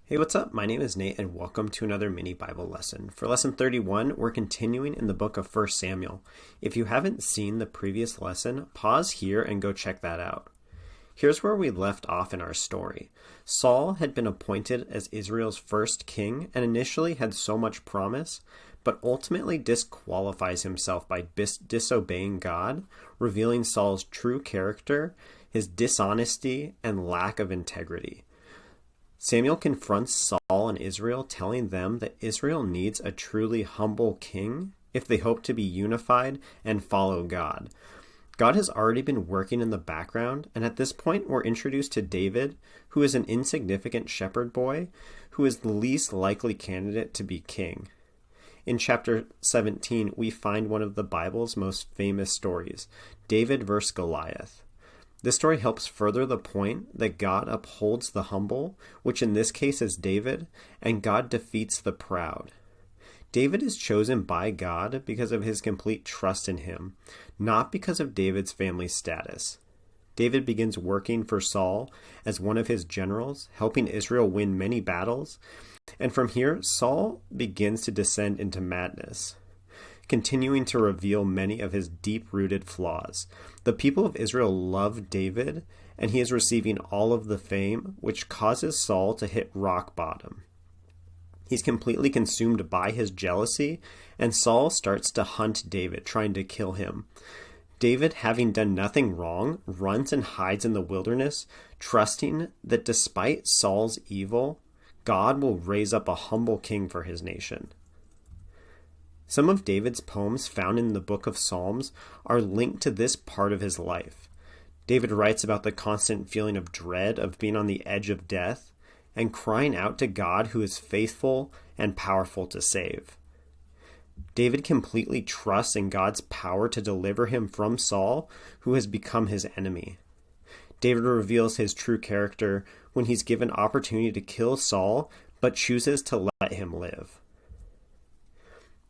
Hey, what's up? My name is Nate and welcome to another mini Bible lesson. For lesson 31, we're continuing in the book of 1 Samuel. If you haven't seen the previous lesson, pause here and go check that out. Here's where we left off in our story. Saul had been appointed as Israel's first king and initially had so much promise, but ultimately disqualifies himself by disobeying God, revealing Saul's true character, his dishonesty, and lack of integrity. Samuel confronts Saul and Israel, telling them that Israel needs a truly humble king if they hope to be unified and follow God. God has already been working in the background, and at this point we're introduced to David, who is an insignificant shepherd boy, who is the least likely candidate to be king. In chapter 17, we find one of the Bible's most famous stories, David versus Goliath. This story helps further the point that God upholds the humble, which in this case is David, and God defeats the proud. David is chosen by God because of his complete trust in him, not because of David's family status. David begins working for Saul as one of his generals, helping Israel win many battles, and from here, Saul begins to descend into madness, continuing to reveal many of his deep-rooted flaws. The people of Israel love David, and he is receiving all of the fame, which causes Saul to hit rock bottom. He's completely consumed by his jealousy, and Saul starts to hunt David, trying to kill him. David, having done nothing wrong, runs and hides in the wilderness, trusting that despite Saul's evil, God will raise up a humble king for his nation. Some of David's poems found in the book of Psalms are linked to this part of his life. David writes about the constant feeling of dread of being on the edge of death and crying out to God who is faithful and powerful to save. David completely trusts in God's power to deliver him from Saul, who has become his enemy. David reveals his true character when he's given opportunity to kill Saul, but chooses to let him live.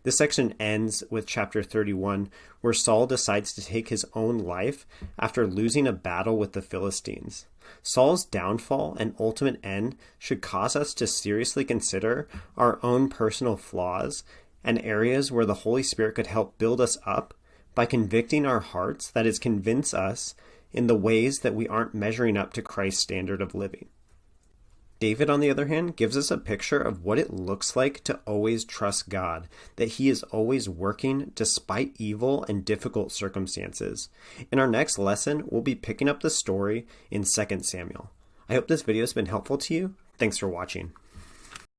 This section ends with chapter 31, where Saul decides to take his own life after losing a battle with the Philistines. Saul's downfall and ultimate end should cause us to seriously consider our own personal flaws and areas where the Holy Spirit could help build us up by convicting our hearts, that is, convince us in the ways that we aren't measuring up to Christ's standard of living. David, on the other hand, gives us a picture of what it looks like to always trust God, that he is always working despite evil and difficult circumstances. In our next lesson, we'll be picking up the story in 2 Samuel. I hope this video has been helpful to you. Thanks for watching.